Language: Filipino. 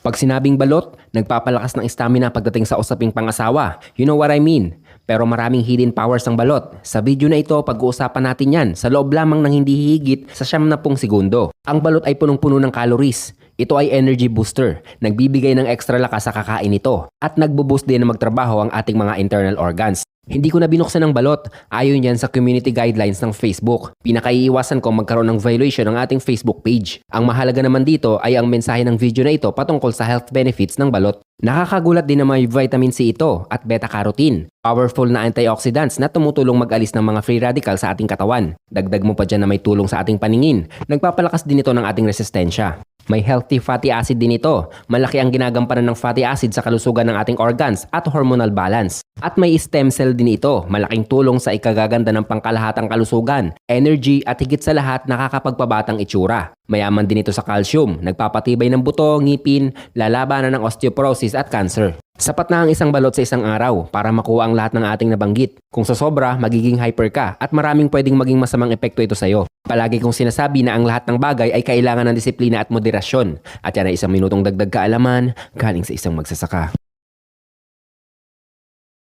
Pag sinabing balot, nagpapalakas ng stamina pagdating sa usaping pangasawa. You know what I mean? Pero maraming hidden powers ang balot. Sa video na ito, pag-uusapan natin yan sa loob lamang ng hindi hihigit sa 70 segundo. Ang balot ay punong-puno ng calories. Ito ay energy booster. Nagbibigay ng extra lakas sa kakain nito. At nagbo-boost din na magtrabaho ang ating mga internal organs. Hindi ko na binuksan ng balot. Ayon yan sa community guidelines ng Facebook. Pinakaiiwasan ko magkaroon ng violation ng ating Facebook page. Ang mahalaga naman dito ay ang mensahe ng video na ito patungkol sa health benefits ng balot. Nakakagulat din na may vitamin C ito at beta-carotene. Powerful na antioxidants na tumutulong mag-alis ng mga free radical sa ating katawan. Dagdag mo pa dyan na may tulong sa ating paningin. Nagpapalakas din ito ng ating resistensya. May healthy fatty acid din ito. Malaki ang ginagampanan ng fatty acid sa kalusugan ng ating organs at hormonal balance. At may stem cell din ito. Malaking tulong sa ikagaganda ng pangkalahatang kalusugan, energy at higit sa lahat nakakapagpabatang itsura. Mayaman din ito sa calcium, nagpapatibay ng buto, ngipin, lalabanan ng osteoporosis at cancer. Sapat na ang isang balot sa isang araw para makuha ang lahat ng ating nabanggit. Kung sa sobra, magiging hyper ka at maraming pwedeng maging masamang epekto ito sa'yo. Palagi kong sinasabi na ang lahat ng bagay ay kailangan ng disiplina at moderasyon. At yan ay isang minutong dagdag kaalaman galing sa isang magsasaka.